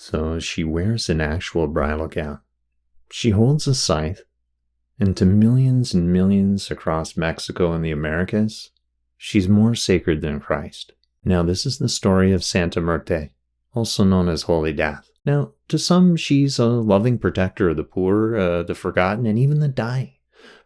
So she wears an actual bridal gown. She holds a scythe, and to millions and millions across Mexico and the Americas, she's more sacred than Christ. Now, this is the story of Santa Muerte, also known as Holy Death. Now, to some, she's a loving protector of the poor, the forgotten, and even the dying.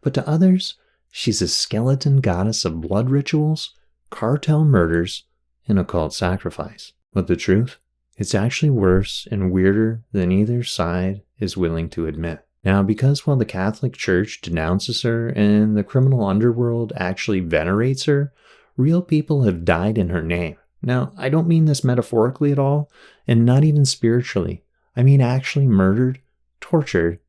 But to others, she's a skeleton goddess of blood rituals, cartel murders, and occult sacrifice. But the truth? It's actually worse and weirder than either side is willing to admit. Now, because while the Catholic Church denounces her and the criminal underworld actually venerates her, real people have died in her name. Now, I don't mean this metaphorically at all, and not even spiritually. I mean actually murdered, tortured,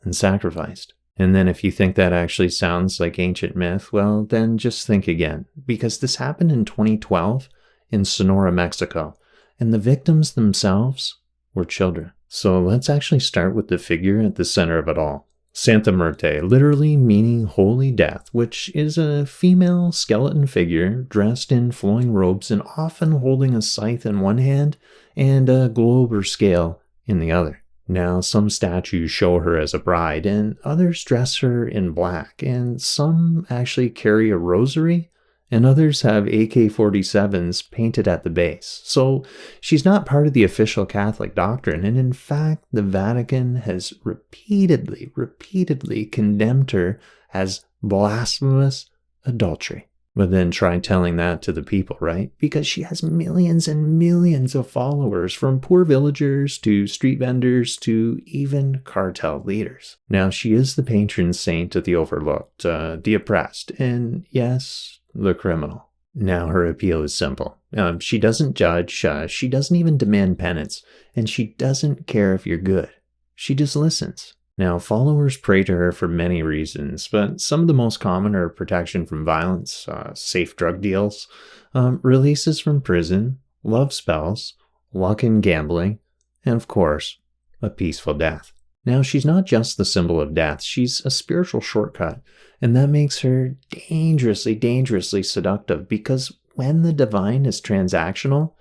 and sacrificed. And then if you think that actually sounds like ancient myth, well, then just think again, because this happened in 2012 in Sonora, Mexico. And the victims themselves were children. So let's actually start with the figure at the center of it all. Santa Muerte, literally meaning holy death, which is a female skeleton figure dressed in flowing robes and often holding a scythe in one hand and a globe or scale in the other. Now, some statues show her as a bride and others dress her in black, and some actually carry a rosary and others have AK-47s painted at the base. So she's not part of the official Catholic doctrine, and in fact, the Vatican has repeatedly condemned her as blasphemous adultery. But then try telling that to the people, right? Because she has millions and millions of followers, from poor villagers to street vendors to even cartel leaders. Now, she is the patron saint of the overlooked, the oppressed, and yes, the criminal. Now, her appeal is simple. She doesn't judge, she doesn't even demand penance, and she doesn't care if you're good. She just listens. Now, followers pray to her for many reasons, but some of the most common are protection from violence, safe drug deals, releases from prison, love spells, luck in gambling, and of course, a peaceful death. Now, she's not just the symbol of death, she's a spiritual shortcut, and that makes her dangerously seductive, because when the divine is transactional,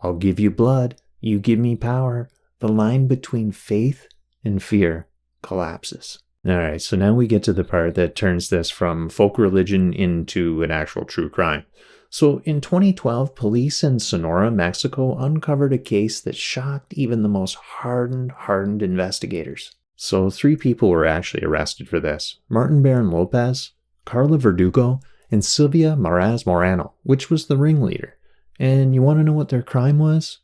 I'll give you blood, you give me power, the line between faith and fear collapses. Alright, so now we get to the part that turns this from folk religion into an actual true crime. So in 2012, police in Sonora, Mexico uncovered a case that shocked even the most hardened investigators. So 3 people were actually arrested for this: Martin Baron Lopez, Carla Verdugo, and Silvia Maraz Moreno, which was the ringleader. And you want to know what their crime was?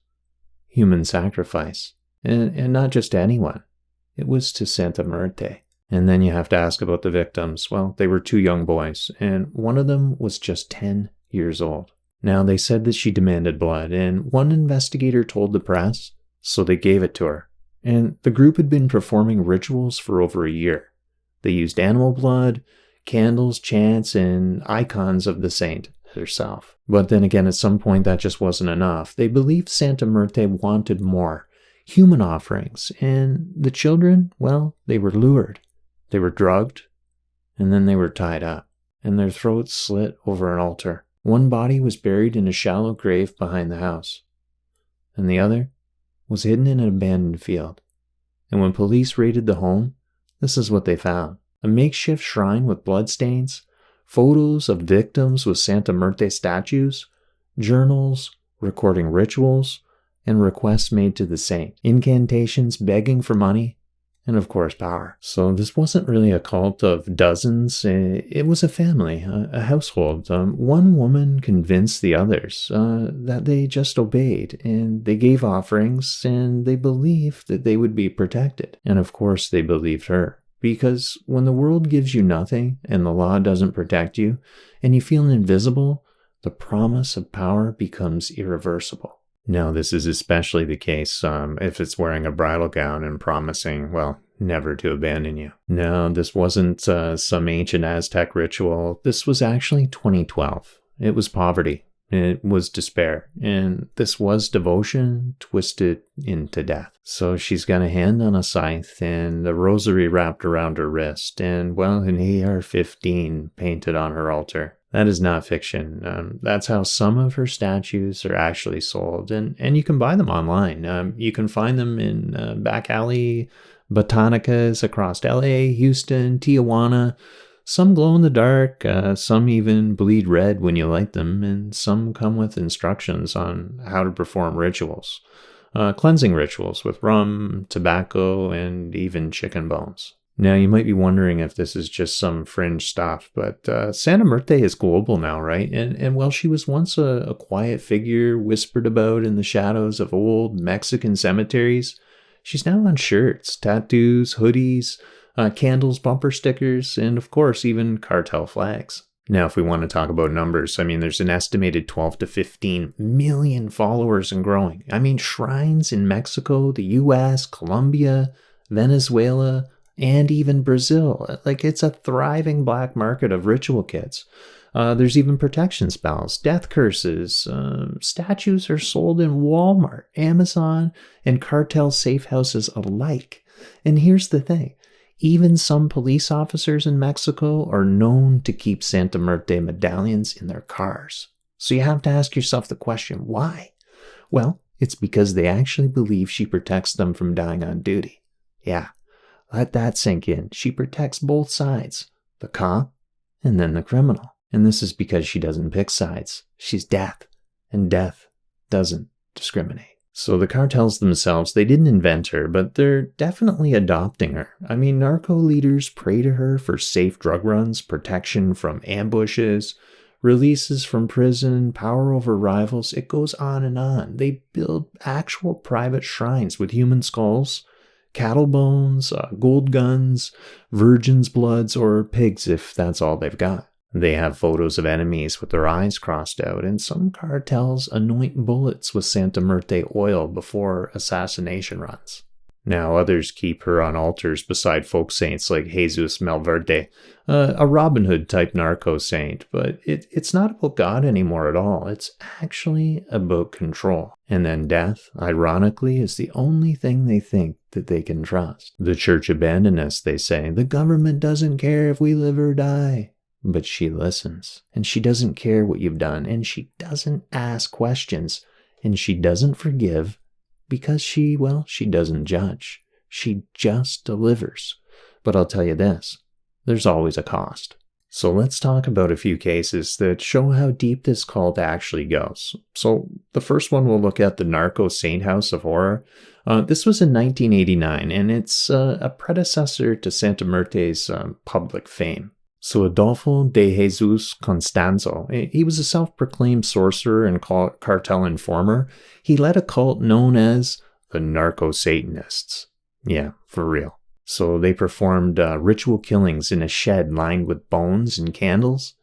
Human sacrifice. And not just to anyone. It was to Santa Muerte. And then you have to ask about the victims. Well, they were 2 young boys, and one of them was just 10 years old. Now, they said that she demanded blood, and one investigator told the press, so they gave it to her. And the group had been performing rituals for over a year. They used animal blood, candles, chants, and icons of the saint herself. But then again, at some point, that just wasn't enough. They believed Santa Muerte wanted more, human offerings, and the children, well, they were lured. They were drugged, and then they were tied up, and their throats slit over an altar. One body was buried in a shallow grave behind the house, and the other was hidden in an abandoned field. And when police raided the home, this is what they found: a makeshift shrine with bloodstains, photos of victims with Santa Muerte statues, journals recording rituals, and requests made to the saint, incantations begging for money, and of course power. So this wasn't really a cult of dozens, it was a family, a household. One woman convinced the others that they just obeyed, and they gave offerings, and they believed that they would be protected. And of course they believed her, because when the world gives you nothing and the law doesn't protect you, and you feel invisible, the promise of power becomes irreversible. Now, this is especially the case if it's wearing a bridal gown and promising, well, never to abandon you. No, this wasn't some ancient Aztec ritual. This was actually 2012. It was poverty. It was despair. And this was devotion twisted into death. So she's got a hand on a scythe and a rosary wrapped around her wrist, and, well, an AR-15 painted on her altar. That is not fiction. That's how some of her statues are actually sold, and you can buy them online. You can find them in back alley botanicas across LA, Houston, Tijuana. Some glow in the dark, some even bleed red when you light them, and some come with instructions on how to perform rituals. Cleansing rituals with rum, tobacco, and even chicken bones. Now, you might be wondering if this is just some fringe stuff, but Santa Muerte is global now, right? And while she was once a quiet figure whispered about in the shadows of old Mexican cemeteries, she's now on shirts, tattoos, hoodies, candles, bumper stickers, and of course, even cartel flags. Now, if we want to talk about numbers, I mean, there's an estimated 12 to 15 million followers and growing. I mean, shrines in Mexico, the US, Colombia, Venezuela, and even Brazil. Like, it's a thriving black market of ritual kits. There's even protection spells, death curses. Statues are sold in Walmart, Amazon, and cartel safe houses alike. And here's the thing. Even some police officers in Mexico are known to keep Santa Muerte medallions in their cars. So you have to ask yourself the question, why? Well, it's because they actually believe she protects them from dying on duty. Yeah. Let that sink in. She protects both sides, the cop and then the criminal. And this is because she doesn't pick sides. She's death, and death doesn't discriminate. So the cartels themselves, they didn't invent her, but they're definitely adopting her. I mean, narco leaders pray to her for safe drug runs, protection from ambushes, releases from prison, power over rivals. It goes on and on. They build actual private shrines with human skulls, cattle bones, gold guns, virgins' bloods, or pigs if that's all they've got. They have photos of enemies with their eyes crossed out, and some cartels anoint bullets with Santa Muerte oil before assassination runs. Now, others keep her on altars beside folk saints like Jesus Malverde, a Robin Hood type narco saint, but it's not about God anymore at all. It's actually about control. And then death, ironically, is the only thing they think that they can trust. The church abandoned us, they say. The government doesn't care if we live or die. But she listens, and she doesn't care what you've done, and she doesn't ask questions, and she doesn't forgive because she doesn't judge. She just delivers. But I'll tell you this, there's always a cost. So let's talk about a few cases that show how deep this cult actually goes. So the first one we'll look at, the Narco Saint House of Horror. This was in 1989, and it's a predecessor to Santa Muerte's public fame. So Adolfo de Jesus Constanzo, he was a self-proclaimed sorcerer and cartel informer. He led a cult known as the Narco-Satanists. Yeah, for real. So they performed ritual killings in a shed lined with bones and candles.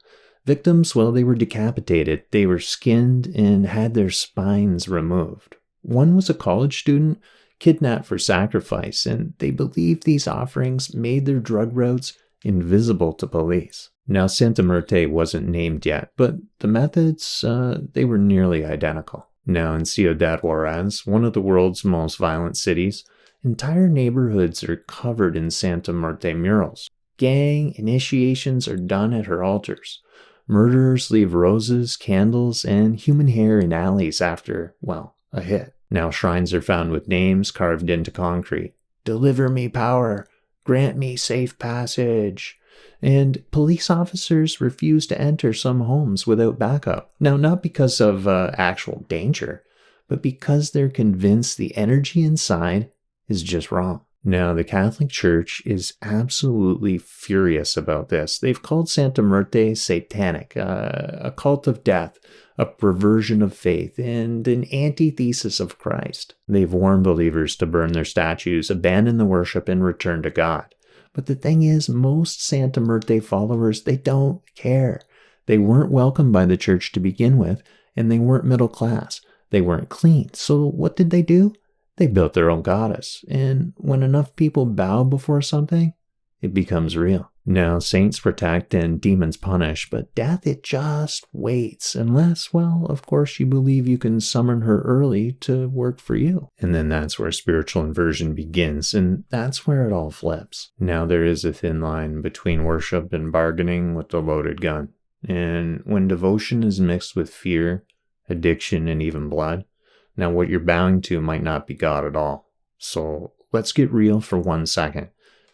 Victims, well, they were decapitated. They were skinned and had their spines removed. One was a college student kidnapped for sacrifice, and they believed these offerings made their drug routes invisible to police. Now, Santa Muerte wasn't named yet, but the methods, they were nearly identical. Now, in Ciudad Juarez, one of the world's most violent cities, entire neighborhoods are covered in Santa Muerte murals. Gang initiations are done at her altars. Murderers leave roses, candles, and human hair in alleys after, well, a hit. Now, shrines are found with names carved into concrete. Deliver me power. Grant me safe passage. And police officers refuse to enter some homes without backup. Now, not because of actual danger, but because they're convinced the energy inside is just wrong. Now, the Catholic Church is absolutely furious about this. They've called Santa Muerte satanic, a cult of death, a perversion of faith, and an antithesis of Christ. They've warned believers to burn their statues, abandon the worship, and return to God. But the thing is, most Santa Muerte followers, they don't care. They weren't welcomed by the church to begin with, and they weren't middle class. They weren't clean. So what did they do? They built their own goddess. And when enough people bow before something, it becomes real. Now, saints protect and demons punish, but death, it just waits. Unless, well, of course, you believe you can summon her early to work for you. And then that's where spiritual inversion begins, and that's where it all flips. Now, there is a thin line between worship and bargaining with the loaded gun. And when devotion is mixed with fear, addiction, and even blood, now what you're bowing to might not be God at all. So let's get real for 1 second,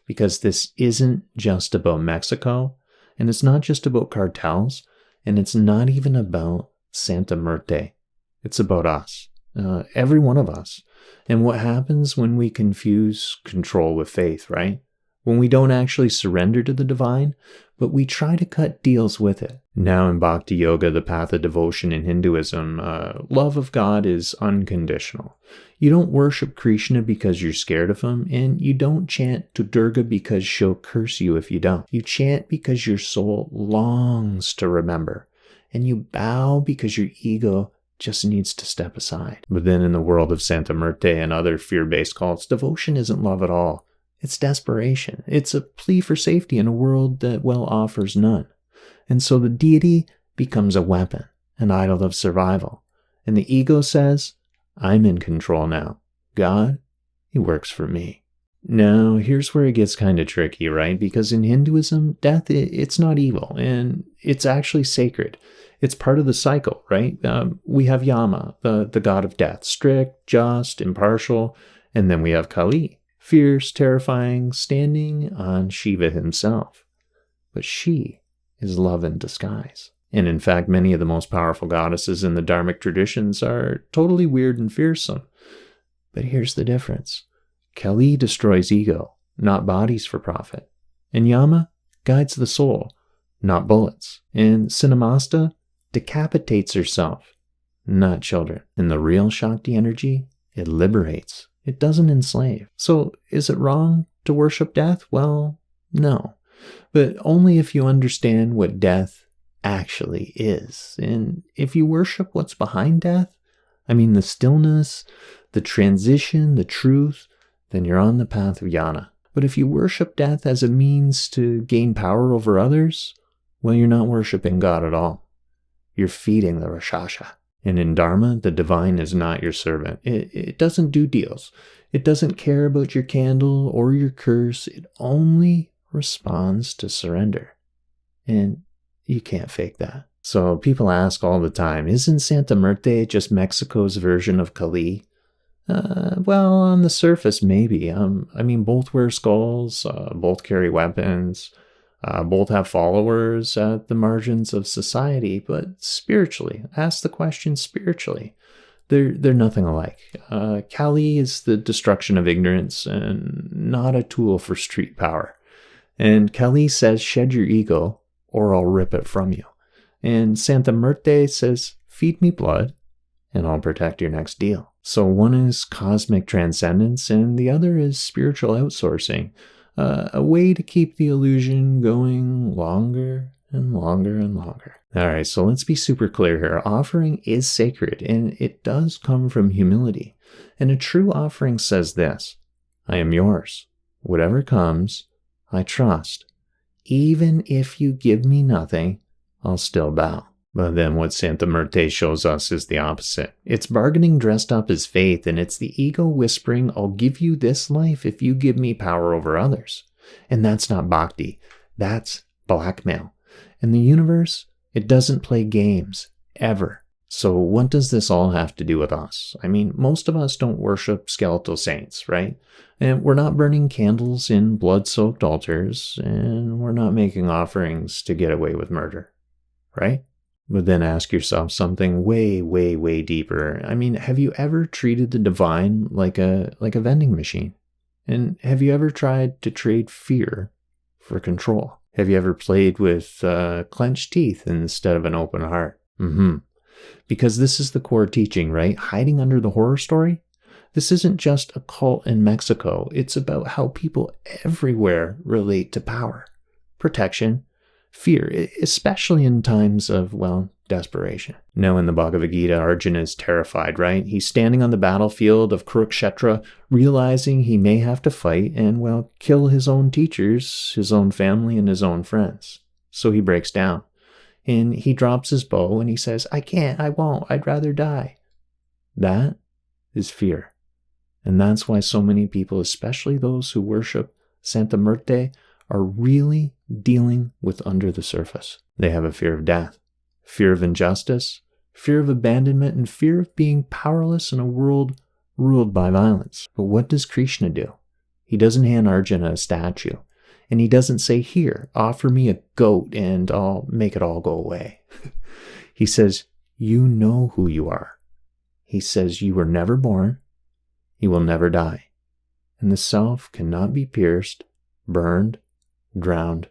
because this isn't just about Mexico, and it's not just about cartels, and it's not even about Santa Muerte. It's about us, every one of us. And what happens when we confuse control with faith, right? When we don't actually surrender to the divine, but we try to cut deals with it. Now in Bhakti Yoga, the path of devotion in Hinduism, love of God is unconditional. You don't worship Krishna because you're scared of him, and you don't chant to Durga because she'll curse you if you don't. You chant because your soul longs to remember, and you bow because your ego just needs to step aside. But then in the world of Santa Muerte and other fear-based cults, devotion isn't love at all. It's desperation. It's a plea for safety in a world that, well, offers none. And so the deity becomes a weapon, an idol of survival. And the ego says, I'm in control now. God, he works for me. Now, here's where it gets kind of tricky, right? Because in Hinduism, death, it's not evil, and it's actually sacred. It's part of the cycle, right? We have Yama, the god of death, strict, just, impartial. And then we have Kali, fierce, terrifying, standing on Shiva himself. But she is love in disguise. And in fact, many of the most powerful goddesses in the Dharmic traditions are totally weird and fearsome. But here's the difference. Kali destroys ego, not bodies for profit. And Yama guides the soul, not bullets. And Cinnamasta decapitates herself, not children. And the real Shakti energy, it liberates. It doesn't enslave. So is it wrong to worship death? Well, no. But only if you understand what death actually is. And if you worship what's behind death, I mean the stillness, the transition, the truth, then you're on the path of jnana. But if you worship death as a means to gain power over others, well, you're not worshiping God at all. You're feeding the Rakshasa. And in Dharma, the divine is not your servant. It doesn't do deals. It doesn't care about your candle or your curse. It only responds to surrender. And you can't fake that. So people ask all the time, isn't Santa Muerte just Mexico's version of Kali? Well, on the surface, maybe. I mean, both wear skulls, both carry weapons, both have followers at the margins of society, but spiritually, ask the question spiritually. They're nothing alike. Kali is the destruction of ignorance and not a tool for street power. And Kali says, shed your ego or I'll rip it from you. And Santa Muerte says, feed me blood and I'll protect your next deal. So one is cosmic transcendence and the other is spiritual outsourcing. A way to keep the illusion going longer and longer and longer. All right, so let's be super clear here. Offering is sacred, and it does come from humility. And a true offering says this, I am yours. Whatever comes, I trust. Even if you give me nothing, I'll still bow. But then what Santa Muerte shows us is the opposite. It's bargaining dressed up as faith, and it's the ego whispering, I'll give you this life if you give me power over others. And that's not bhakti. That's blackmail. And the universe, it doesn't play games, ever. So what does this all have to do with us? I mean, most of us don't worship skeletal saints, right? And we're not burning candles in blood-soaked altars, and we're not making offerings to get away with murder, right? But then ask yourself something way, way, way deeper. I mean, have you ever treated the divine like a vending machine? And have you ever tried to trade fear for control? Have you ever played with clenched teeth instead of an open heart? Because this is the core teaching, right? Hiding under the horror story. This isn't just a cult in Mexico. It's about how people everywhere relate to power, protection, fear, especially in times of, well, desperation. Now in the Bhagavad Gita, Arjuna is terrified, right? He's standing on the battlefield of Kurukshetra, realizing he may have to fight and, well, kill his own teachers, his own family, and his own friends. So he breaks down. And he drops his bow and he says, I can't, I won't, I'd rather die. That is fear. And that's why so many people, especially those who worship Santa Muerte, are really dealing with under the surface. They have a fear of death, fear of injustice, fear of abandonment, and fear of being powerless in a world ruled by violence. But what does Krishna do? He doesn't hand Arjuna a statue, and he doesn't say, "Here, offer me a goat and I'll make it all go away." He says, "You know who you are." He says, "You were never born, you will never die, and the self cannot be pierced, burned, drowned,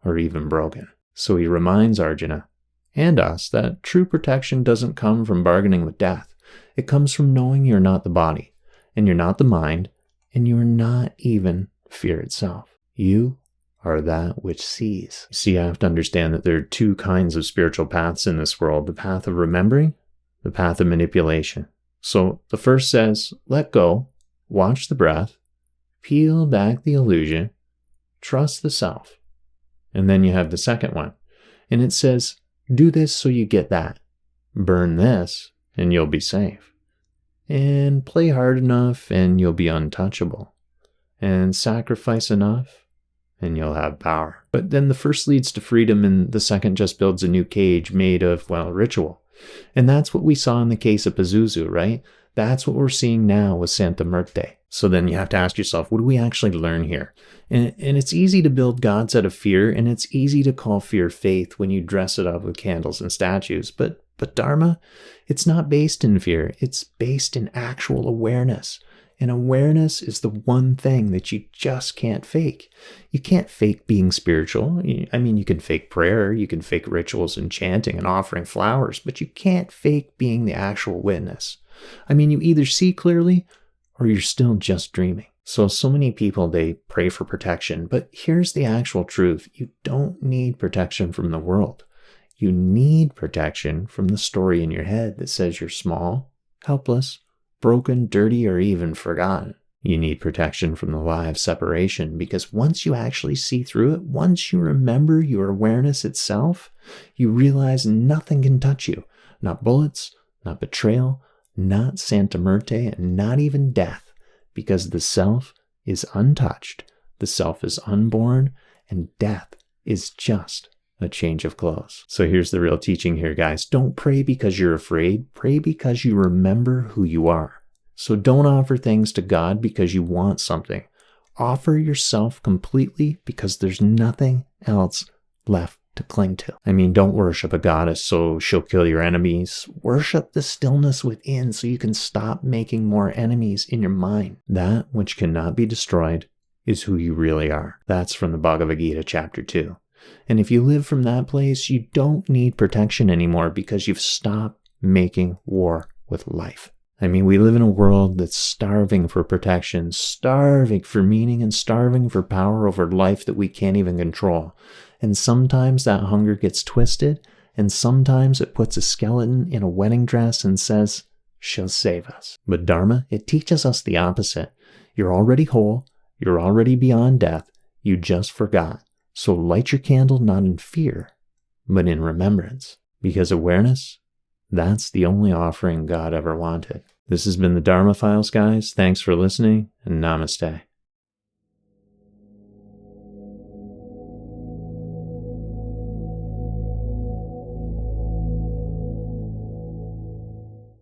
or even broken." So he reminds Arjuna and us that true protection doesn't come from bargaining with death. It comes from knowing you're not the body, and you're not the mind, and you are not even fear itself. You are that which sees. See, you have to understand that there are two kinds of spiritual paths in this world: the path of remembering, the path of manipulation. So the first says, let go, watch the breath, peel back the illusion, trust the self. And then you have the second one, and it says, do this so you get that. Burn this, and you'll be safe. And play hard enough, and you'll be untouchable. And sacrifice enough, and you'll have power. But then the first leads to freedom, and the second just builds a new cage made of, well, ritual. And that's what we saw in the case of Pazuzu, right? That's what we're seeing now with Santa Muerte. So then you have to ask yourself, what do we actually learn here? And it's easy to build gods out of fear, and it's easy to call fear faith when you dress it up with candles and statues. But Dharma, it's not based in fear. It's based in actual awareness. And awareness is the one thing that you just can't fake. You can't fake being spiritual. I mean, you can fake prayer, you can fake rituals and chanting and offering flowers, but you can't fake being the actual witness. I mean, you either see clearly or you're still just dreaming. So many people, they pray for protection, but here's the actual truth. You don't need protection from the world. You need protection from the story in your head that says you're small, helpless, broken, dirty, or even forgotten. You need protection from the lie of separation, because once you actually see through it, once you remember your awareness itself, you realize nothing can touch you. Not bullets, not betrayal, not Santa Muerte, and not even death, because the self is untouched, the self is unborn, and death is just a change of clothes. So here's the real teaching here, guys. Don't pray because you're afraid. Pray because you remember who you are. So don't offer things to God because you want something. Offer yourself completely because there's nothing else left to cling to. I mean, don't worship a goddess so she'll kill your enemies. Worship the stillness within so you can stop making more enemies in your mind. That which cannot be destroyed is who you really are. That's from the Bhagavad Gita, chapter 2. And if you live from that place, you don't need protection anymore because you've stopped making war with life. I mean, we live in a world that's starving for protection, starving for meaning, and starving for power over life that we can't even control. And sometimes that hunger gets twisted, and sometimes it puts a skeleton in a wedding dress and says, she'll save us. But Dharma, it teaches us the opposite. You're already whole, you're already beyond death, you just forgot. So light your candle not in fear, but in remembrance. Because awareness, that's the only offering God ever wanted. This has been the Dharma Files, guys. Thanks for listening, and namaste.